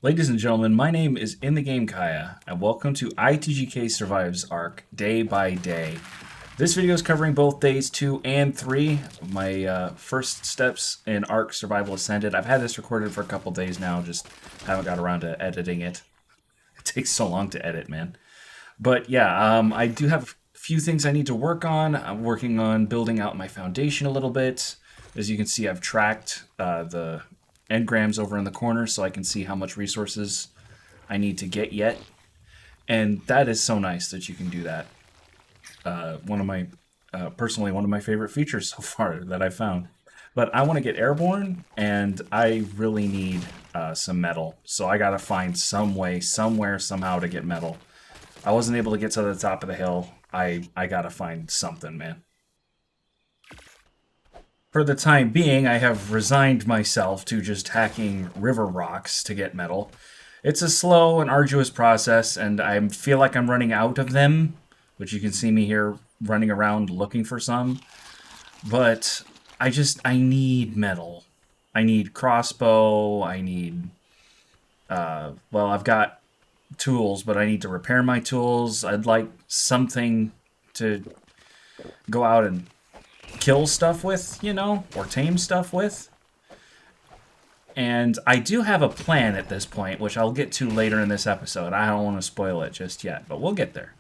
Ladies and gentlemen, my name is In the Game Kaya, and welcome to ITGK Survives Arc Day by Day. This video is covering both days 2 and 3, my first steps in Arc Survival Ascended. I've had this recorded for a couple days now, just haven't got around to editing it. It takes so long to edit, man. But yeah, I do have a few things I need to work on. I'm working on building out my foundation a little bit. As you can see, I've tracked the engrams over in the corner so I can see how much resources I need to get yet. And that is so nice that you can do that. Personally, one of my favorite features so far that I found. But I want to get airborne, and I really need some metal. So I gotta find some way, somewhere, somehow to get metal. I wasn't able to get to the top of the hill. I gotta find something, man. For the time being, I have resigned myself to just hacking river rocks to get metal. It's a slow and arduous process, and I feel like I'm running out of them, which you can see me here running around looking for some. But I need metal. I need crossbow, I need, well, I've got tools, but I need to repair my tools. I'd like something to go out and kill stuff with, you know, or tame stuff with. And I do have a plan at this point, which I'll get to later in this episode. I don't want to spoil it just yet, but we'll get there.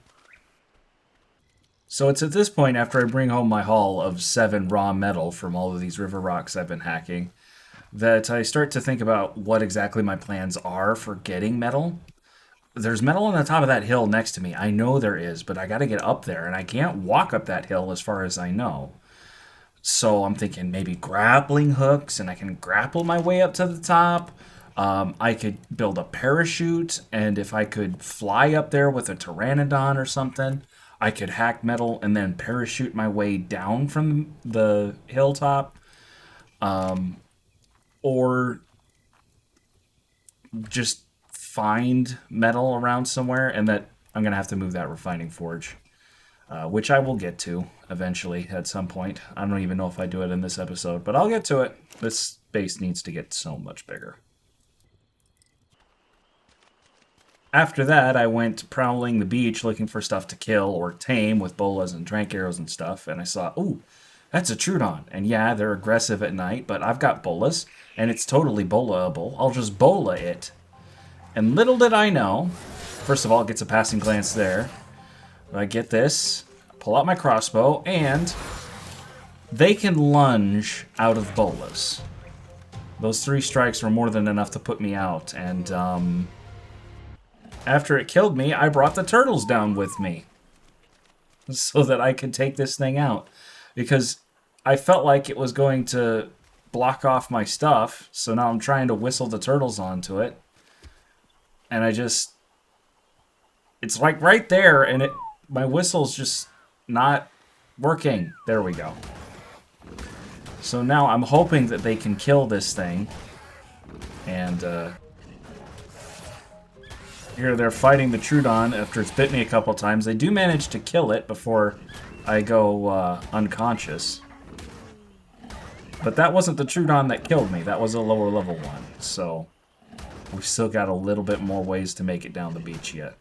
So it's at this point, after I bring home my haul of 7 raw metal from all of these river rocks I've been hacking, that I start to think about what exactly my plans are for getting metal. There's metal on the top of that hill next to me. I know there is, but I gotta get up there, and I can't walk up that hill as far as I know. So I'm thinking maybe grappling hooks, and I can grapple my way up to the top. I could build a parachute, and if I could fly up there with a Pteranodon or something, I could hack metal and then parachute my way down from the hilltop. Or just find metal around somewhere, and that I'm going to have to move that refining forge. Which I will get to eventually at some point. I don't even know if I do it in this episode, but I'll get to it. This base needs to get so much bigger. After that, I went prowling the beach looking for stuff to kill or tame with bolas and trank arrows and stuff, and I saw, ooh, that's a Trudon. And yeah, they're aggressive at night, but I've got bolas, and it's totally bolaable. I'll just bola it. And little did I know, first of all, it gets a passing glance there. I get this, pull out my crossbow, and they can lunge out of bolas. Those 3 strikes were more than enough to put me out, and after it killed me, I brought the turtles down with me so that I could take this thing out. Because I felt like it was going to block off my stuff, so now I'm trying to whistle the turtles onto it. And it's like right there, and my whistle's just not working. There we go. So now I'm hoping that they can kill this thing. And here they're fighting the Trudon after it's bit me a couple times. They do manage to kill it before I go unconscious. But that wasn't the Trudon that killed me. That was a lower level one. So we've still got a little bit more ways to make it down the beach yet.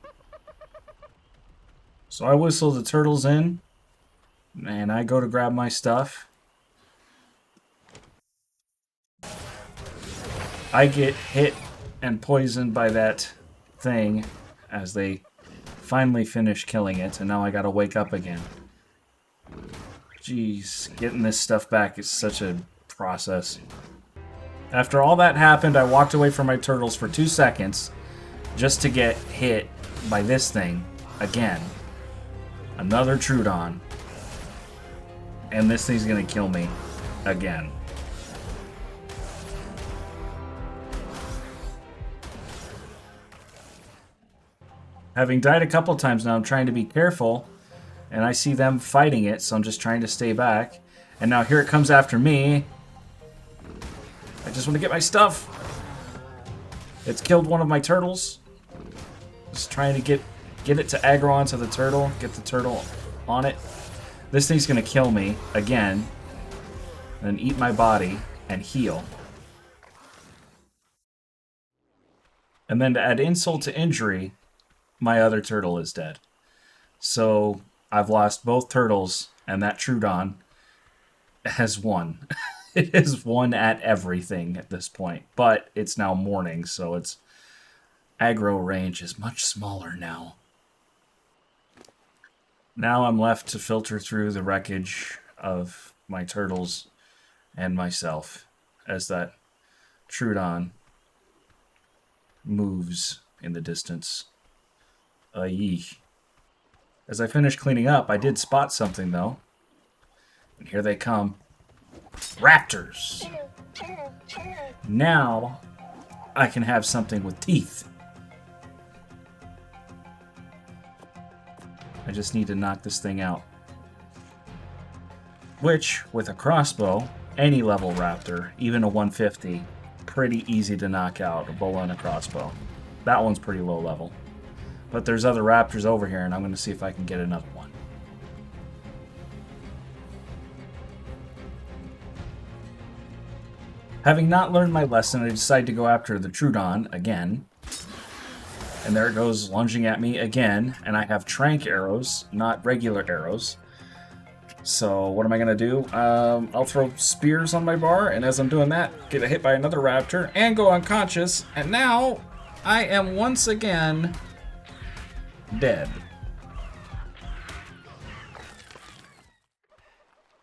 So I whistle the turtles in, and I go to grab my stuff. I get hit and poisoned by that thing as they finally finish killing it, and now I gotta wake up again. Jeez, getting this stuff back is such a process. After all that happened, I walked away from my turtles for 2 seconds just to get hit by this thing again. Another Trudon. And this thing's gonna kill me again. Having died a couple times now, I'm trying to be careful. And I see them fighting it, so I'm just trying to stay back. And now here it comes after me. I just want to get my stuff. It's killed one of my turtles. Just trying to get it to aggro onto the turtle. Get the turtle on it. This thing's going to kill me again. And eat my body and heal. And then to add insult to injury, my other turtle is dead. So I've lost both turtles, and that Trudon has won. It has won at everything at this point. But it's now morning, so its aggro range is much smaller now. Now I'm left to filter through the wreckage of my turtles and myself as that Trudon moves in the distance. Aye. As I finish cleaning up, I did spot something, though. And here they come. Raptors! Now, I can have something with teeth. I just need to knock this thing out. Which, with a crossbow, any level raptor, even a 150, pretty easy to knock out, a bow and a crossbow. That one's pretty low level. But there's other raptors over here, and I'm going to see if I can get another one. Having not learned my lesson, I decide to go after the Trudon again. And there it goes, lunging at me again. And I have trank arrows, not regular arrows. So what am I going to do? I'll throw spears on my bar, and as I'm doing that, get hit by another raptor, and go unconscious. And now, I am once again dead.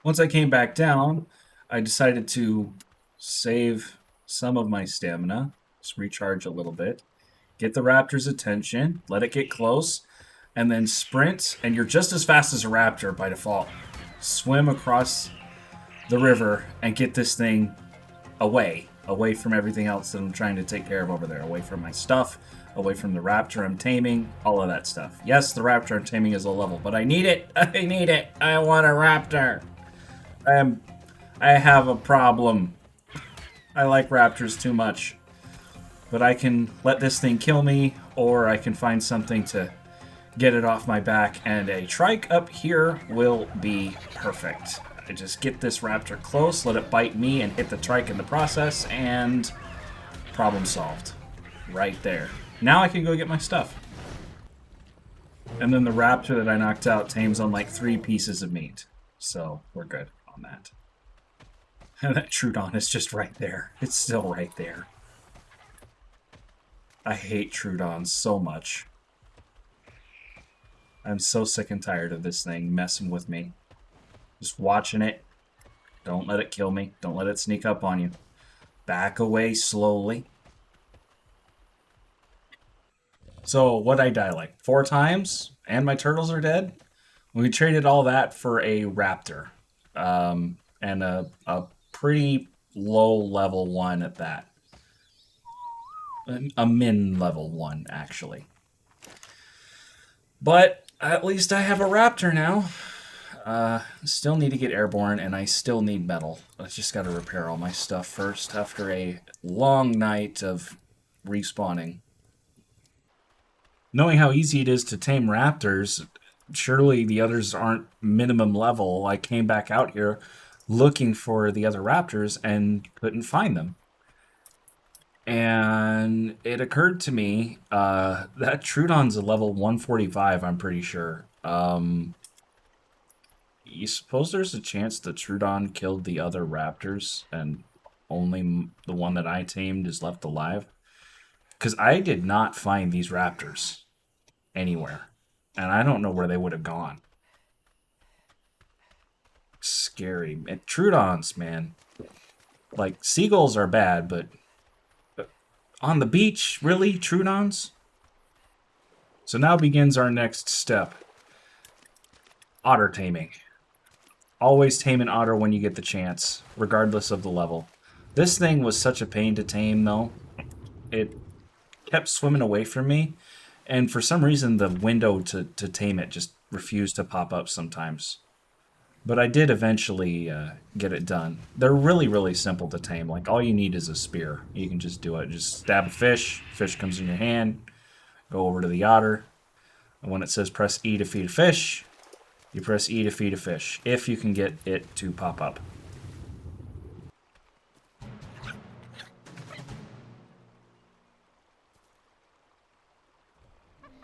Once I came back down, I decided to save some of my stamina, just recharge a little bit, get the raptor's attention, let it get close, and then sprint, and you're just as fast as a raptor by default. Swim across the river and get this thing away from everything else that I'm trying to take care of over there, away from my stuff, away from the raptor I'm taming, all of that stuff. Yes, the raptor I'm taming is low level, but I need it. I need it. I want a raptor. I have a problem. I like raptors too much. But I can let this thing kill me, or I can find something to get it off my back, and a trike up here will be perfect. I just get this raptor close, let it bite me, and hit the trike in the process, and problem solved. Right there. Now I can go get my stuff. And then the raptor that I knocked out tames on like 3 pieces of meat. So we're good on that. And that Trudon is just right there. It's still right there. I hate Trudons so much. I'm so sick and tired of this thing messing with me. Just watching it. Don't let it kill me. Don't let it sneak up on you. Back away slowly. So, what'd I die like? 4 times? And my turtles are dead? We traded all that for a raptor. And a pretty low level 1 at that. A min level 1, actually. But at least I have a raptor now. Still need to get airborne, and I still need metal. I just got to repair all my stuff first after a long night of respawning. Knowing how easy it is to tame raptors, surely the others aren't minimum level. I came back out here looking for the other raptors and couldn't find them. And it occurred to me that Trudon's a level 145, I'm pretty sure. You suppose there's a chance that Trudon killed the other raptors and only the one that I tamed is left alive? Because I did not find these raptors anywhere. And I don't know where they would have gone. Scary. And Trudons, man. Like, seagulls are bad, but on the beach, really? Trudons? So now begins our next step. Otter taming. Always tame an otter when you get the chance, regardless of the level. This thing was such a pain to tame, though. It kept swimming away from me, and for some reason the window to tame it just refused to pop up sometimes. But I did eventually get it done. They're really, really simple to tame. Like, all you need is a spear. You can just do it. Just stab a fish. Fish comes in your hand. Go over to the otter. And when it says press E to feed a fish, you press E to feed a fish. If you can get it to pop up.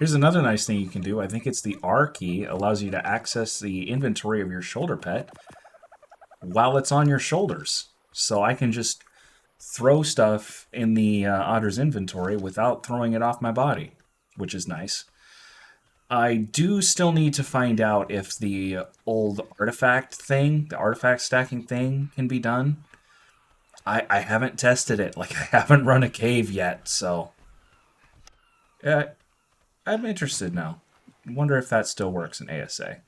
Here's another nice thing you can do. I think it's the R key. Allows you to access the inventory of your shoulder pet while it's on your shoulders. So I can just throw stuff in the otter's inventory without throwing it off my body, which is nice. I do still need to find out if the old artifact thing, the artifact stacking thing, can be done. I haven't tested it. Like, I haven't run a cave yet, so... Yeah, I'm interested now. I wonder if that still works in ASA.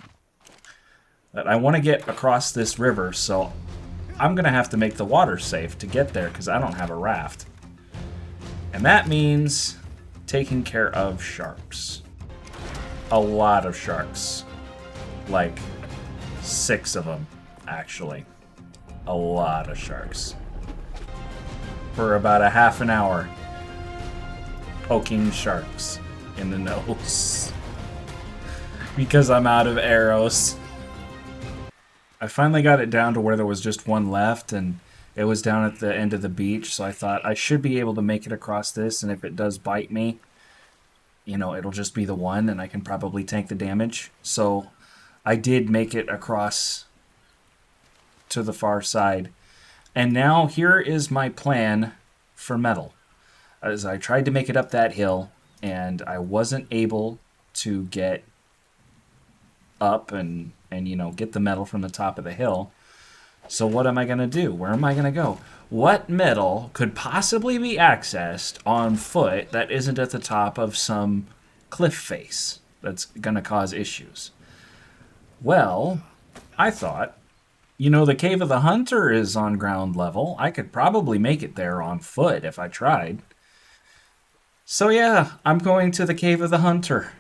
But I want to get across this river, so I'm going to have to make the water safe to get there, because I don't have a raft. And that means taking care of sharks. A lot of sharks. Like, 6 of them, actually. A lot of sharks. For about a half an hour. Poking sharks in the nose. Because I'm out of arrows. I finally got it down to where there was just one left, and it was down at the end of the beach, so I thought I should be able to make it across this, and if it does bite me, you know, it'll just be the one, and I can probably tank the damage. So I did make it across to the far side. And now here is my plan for metal. As I tried to make it up that hill, and I wasn't able to get up and you know, get the metal from the top of the hill. So what am I going to do? Where am I going to go? What metal could possibly be accessed on foot that isn't at the top of some cliff face that's going to cause issues? Well, I thought, you know, the Cave of the Hunter is on ground level. I could probably make it there on foot if I tried. So yeah, I'm going to the Cave of the Hunter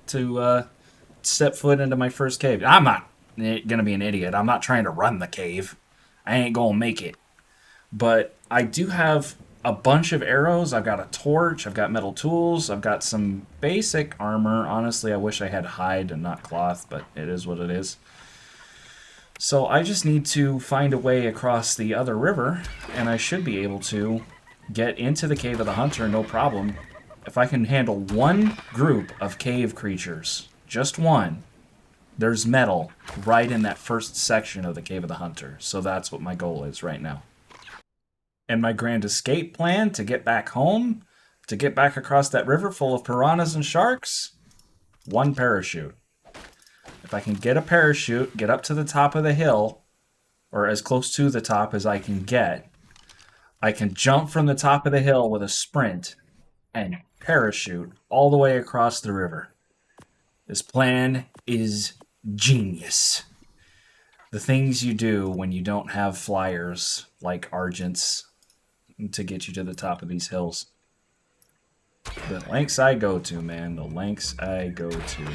to step foot into my first cave. I'm not gonna be an idiot. I'm not trying to run the cave. I ain't gonna make it. But I do have a bunch of arrows. I've got a torch. I've got metal tools. I've got some basic armor. Honestly, I wish I had hide and not cloth, but it is what it is. So I just need to find a way across the other river, and I should be able to get into the Cave of the Hunter, no problem. If I can handle one group of cave creatures, just one, there's metal right in that first section of the Cave of the Hunter. So that's what my goal is right now. And my grand escape plan to get back home, to get back across that river full of piranhas and sharks, one parachute. If I can get a parachute, get up to the top of the hill, or as close to the top as I can get, I can jump from the top of the hill with a sprint and parachute all the way across the river. This plan is genius. The things you do when you don't have flyers like Argents to get you to the top of these hills. The lengths I go to, man. The lengths I go to.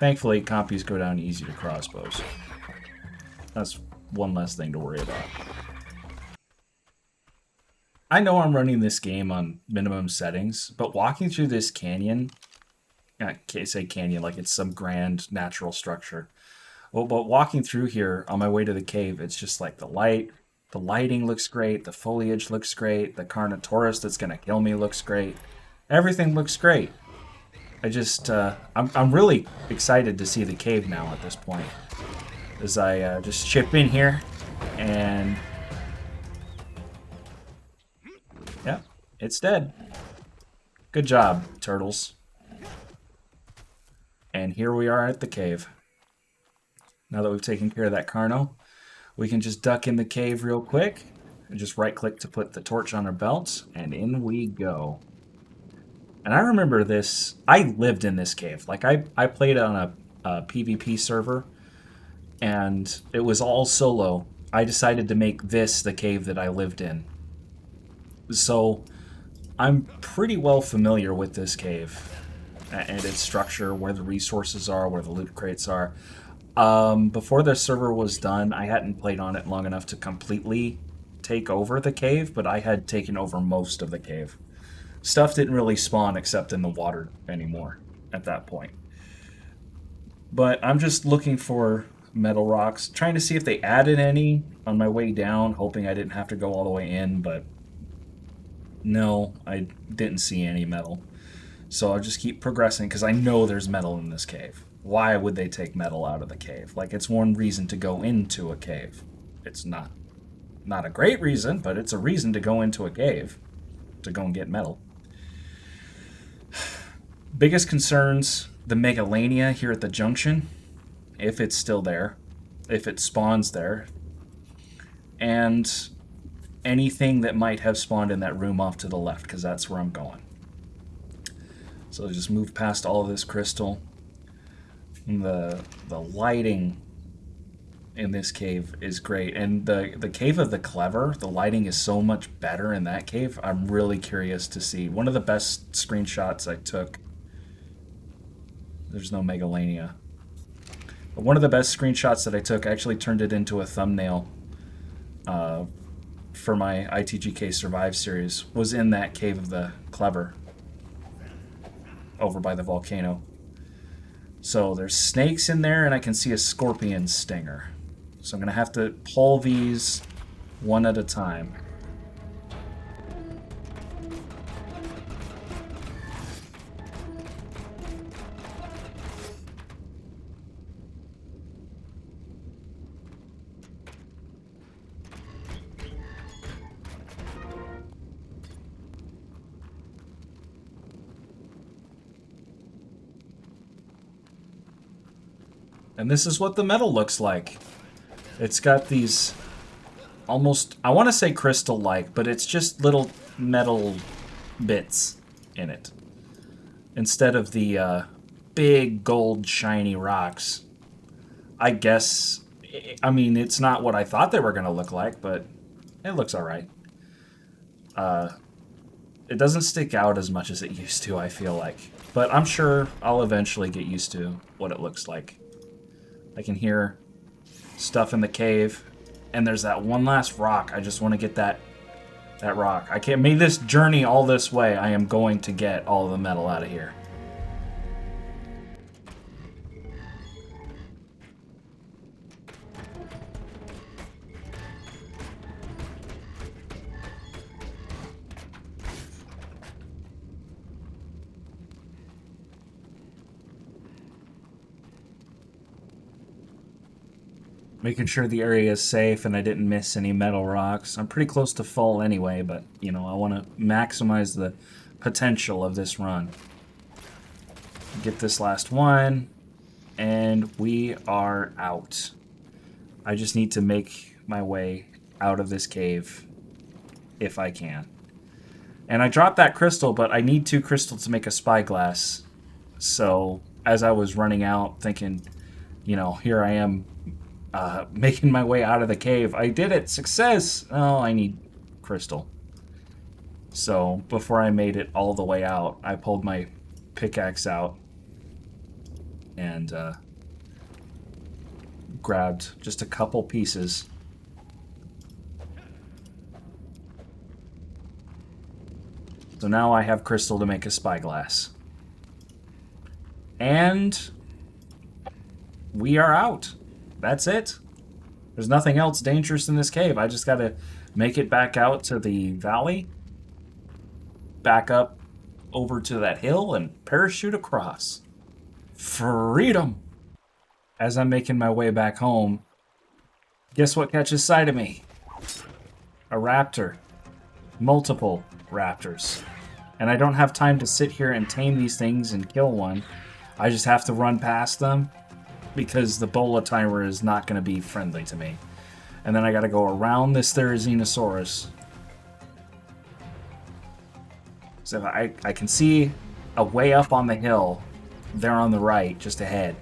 Thankfully, compies go down easy to crossbows. That's one less thing to worry about. I know I'm running this game on minimum settings, but walking through this canyon, I can't say canyon like it's some grand natural structure. Well, but walking through here on my way to the cave, it's just like the lighting looks great, the foliage looks great, the Carnotaurus that's gonna kill me looks great. Everything looks great. I just, I'm really excited to see the cave now at this point. As I just chip in here, and yeah, it's dead. Good job, turtles. And here we are at the cave. Now that we've taken care of that Carno, we can just duck in the cave real quick, and just right-click to put the torch on our belts, and in we go. And I remember this, I lived in this cave. Like, I played on a PvP server, and it was all solo. I decided to make this the cave that I lived in. So, I'm pretty well familiar with this cave and its structure, where the resources are, where the loot crates are. Before the server was done, I hadn't played on it long enough to completely take over the cave, but I had taken over most of the cave. Stuff didn't really spawn except in the water anymore at that point. But I'm just looking for metal rocks, trying to see if they added any on my way down, hoping I didn't have to go all the way in, but No, I didn't see any metal. So I'll just keep progressing because I know there's metal in this cave. Why would they take metal out of the cave? Like, it's one reason to go into a cave. It's not a great reason, but it's a reason to go into a cave to go and get metal. Biggest concerns, the Megalania here at the junction, if it's still there, if it spawns there, and anything that might have spawned in that room off to the left, because that's where I'm going. So just move past all of this crystal. And the lighting in this cave is great, and the cave of the clever, the lighting is so much better in that cave. I'm really curious to see. One of the best screenshots I took. There's no Megalania. But one of the best screenshots that I took, I actually turned it into a thumbnail for my ITGK Survive series, was in that cave of the clever over by the volcano. So there's snakes in there, and I can see a scorpion stinger. So I'm going to have to pull these one at a time. And this is what the metal looks like. It's got these almost, I want to say crystal-like, but it's just little metal bits in it. Instead of the big gold shiny rocks. I guess, I mean, it's not what I thought they were going to look like, but it looks alright. It doesn't stick out as much as it used to, I feel like. But I'm sure I'll eventually get used to what it looks like. I can hear stuff in the cave, and there's that one last rock. I just want to get that rock. I can't make this journey all this way. I am going to get all of the metal out of here. Making sure the area is safe and I didn't miss any metal rocks. I'm pretty close to full anyway, but, you know, I want to maximize the potential of this run. Get this last one, and we are out. I just need to make my way out of this cave if I can. And I dropped that crystal, but I need 2 crystals to make a spyglass. So, as I was running out, thinking, you know, here I am making my way out of the cave. I did it! Success! Oh, I need crystal. So, before I made it all the way out, I pulled my pickaxe out and grabbed just a couple pieces. So now I have crystal to make a spyglass. And we are out. That's it. There's nothing else dangerous in this cave. I just gotta make it back out to the valley, back up over to that hill, and parachute across. Freedom! As I'm making my way back home, guess what catches sight of me? A raptor. Multiple raptors. And I don't have time to sit here and tame these things and kill one. I just have to run past them, because the bola timer is not going to be friendly to me. And then I got to go around this Therizinosaurus. So I can see a way up on the hill there on the right, just ahead.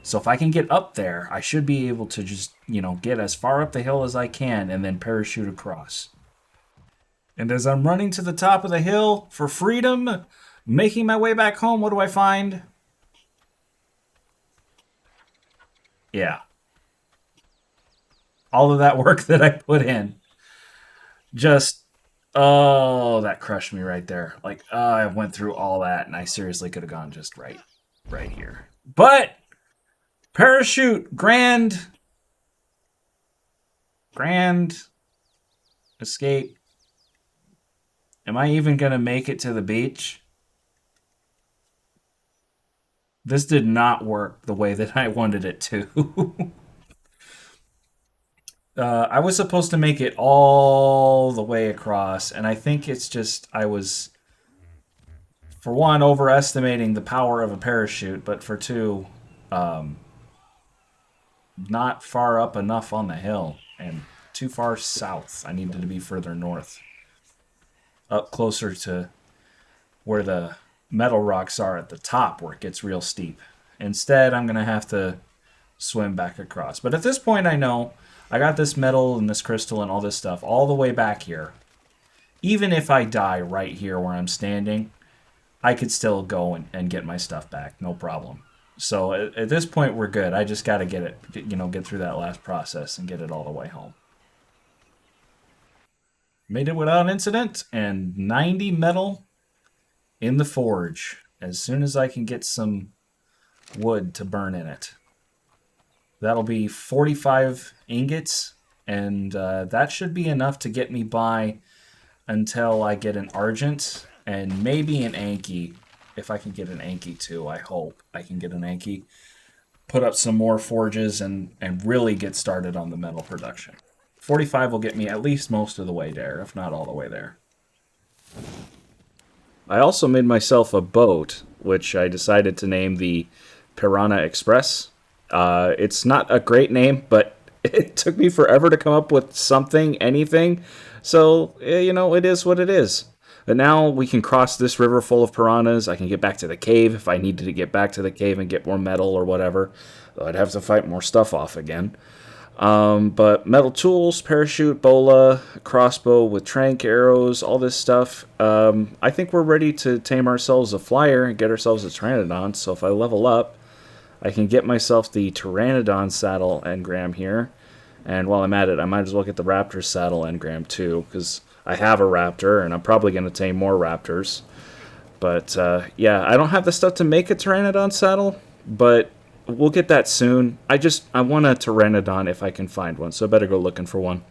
So if I can get up there, I should be able to just, you know, get as far up the hill as I can and then parachute across. And as I'm running to the top of the hill for freedom, making my way back home, what do I find? Yeah. All of that work that I put in. Just, oh, that crushed me right there. Like, oh, I went through all that, and I seriously could have gone just right here. But, parachute, grand escape. Am I even going to make it to the beach? This did not work the way that I wanted it to. I was supposed to make it all the way across, and I think it's just I was, for one, overestimating the power of a parachute, but for two, not far up enough on the hill and too far south. I needed to be further north, up closer to where the metal rocks are at the top, where it gets real steep. Instead, I'm going to have to swim back across. But at this point, I know I got this metal and this crystal and all this stuff all the way back here. Even if I die right here where I'm standing, I could still go and get my stuff back, no problem. So at this point, we're good. I just got to get it, get through that last process and get it all the way home. Made it without incident, and 90 metal in the forge as soon as I can get some wood to burn in it. That'll be 45 ingots, and that should be enough to get me by until I get an Argent and maybe an Anki. If I can get an Anki too, I hope I can get an Anki. Put up some more forges and really get started on the metal production. 45 will get me at least most of the way there, if not all the way there. I also made myself a boat, which I decided to name the Piranha Express. It's not a great name, but it took me forever to come up with something, anything. So, it is what it is. But now we can cross this river full of piranhas. I can get back to the cave if I needed to get back to the cave and get more metal or whatever. I'd have to fight more stuff off again. But metal tools, parachute, bola, crossbow with trank arrows, all this stuff. I think we're ready to tame ourselves a flyer and get ourselves a Pteranodon. So if I level up, I can get myself the Pteranodon saddle engram here. And while I'm at it, I might as well get the Raptor saddle engram too, because I have a Raptor, and I'm probably going to tame more Raptors. But yeah, I don't have the stuff to make a Pteranodon saddle, but we'll get that soon. I want a Pteranodon if I can find one, so I better go looking for one.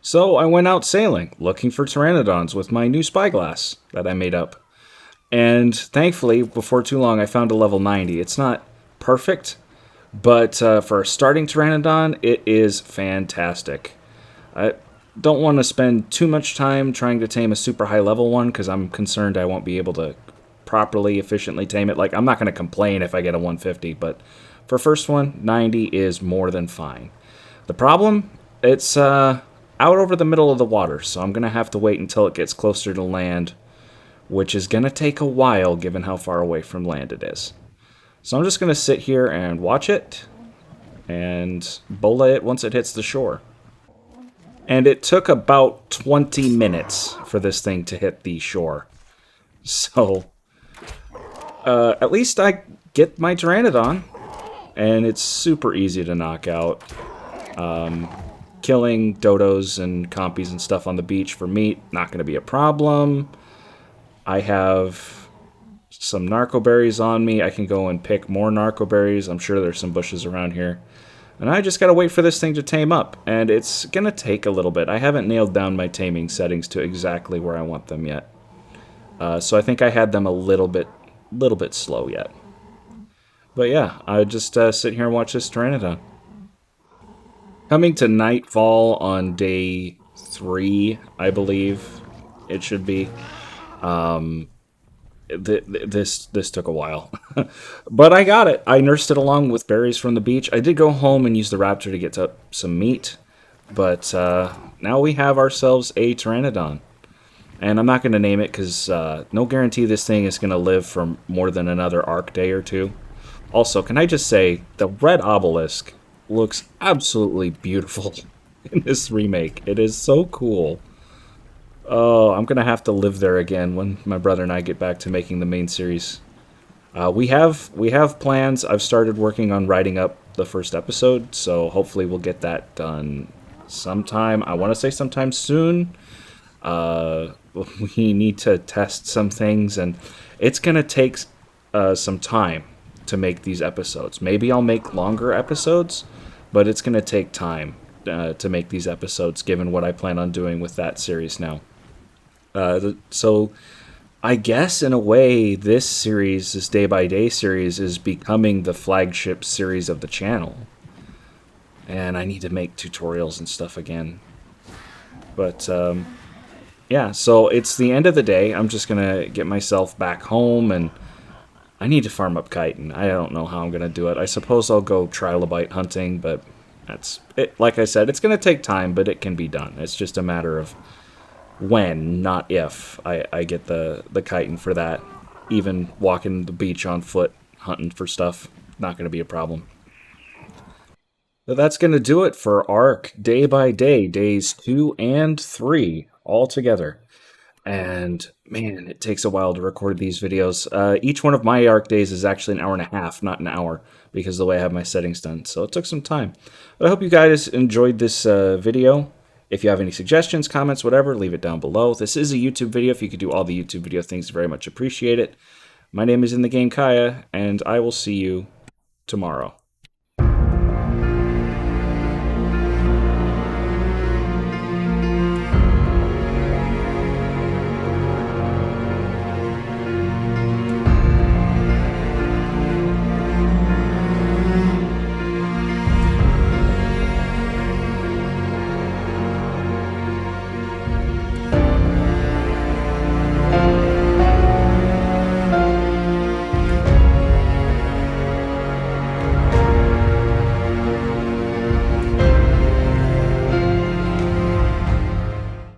So I went out sailing, looking for Pteranodons with my new spyglass that I made up. And thankfully, before too long, I found a level 90. It's not perfect, but for a starting Pteranodon, it is fantastic. I don't want to spend too much time trying to tame a super high level one, because I'm concerned I won't be able to properly, efficiently tame it. Like, I'm not going to complain if I get a 150, but for first one, 90 is more than fine. The problem, it's out over the middle of the water, so I'm going to have to wait until it gets closer to land, which is going to take a while given how far away from land it is. So I'm just going to sit here and watch it and bola it once it hits the shore. And it took about 20 minutes for this thing to hit the shore. So at least I get my Pteranodon, and it's super easy to knock out. Killing dodos and compies and stuff on the beach for meat, not going to be a problem. I have some narco berries on me. I can go and pick more narco berries. I'm sure there's some bushes around here. And I just got to wait for this thing to tame up. And it's going to take a little bit. I haven't nailed down my taming settings to exactly where I want them yet. So I think I had them a little bit slow yet. But yeah, I just sit here and watch this Pteranodon. Coming to nightfall on day 3, I believe it should be. This took a while, but I got it. I nursed it along with berries from the beach. I did go home and use the Raptor to get some meat, but now we have ourselves a Pteranodon. And I'm not going to name it because no guarantee this thing is going to live for more than another Arc day or two. Also, can I just say, the red obelisk looks absolutely beautiful in this remake. It is so cool. Oh, I'm going to have to live there again when my brother and I get back to making the main series. We have plans. I've started working on writing up the first episode, so hopefully we'll get that done sometime. I want to say sometime soon. We need to test some things, and it's going to take some time to make these episodes. Maybe I'll make longer episodes, but it's going to take time to make these episodes, given what I plan on doing with that series now. So I guess in a way, this series, this day by day series, is becoming the flagship series of the channel, and I need to make tutorials and stuff again. But yeah, so it's the end of the day. I'm just gonna get myself back home, and I need to farm up chitin. I don't know how I'm gonna do it. I suppose I'll go trilobite hunting, but that's it. Like I said, it's gonna take time, but it can be done. It's just a matter of when, not if, I get the chitin for that. Even walking the beach on foot, hunting for stuff, not going to be a problem. But that's going to do it for ARC day by day, days 2 and 3 all together. And man, it takes a while to record these videos. Each one of my ARC days is actually an hour and a half, not an hour, because of the way I have my settings done. So it took some time. But I hope you guys enjoyed this video. If you have any suggestions, comments, whatever, leave it down below. This is a YouTube video. If you could do all the YouTube video things, very much appreciate it. My name is In the Game Kaya, and I will see you tomorrow.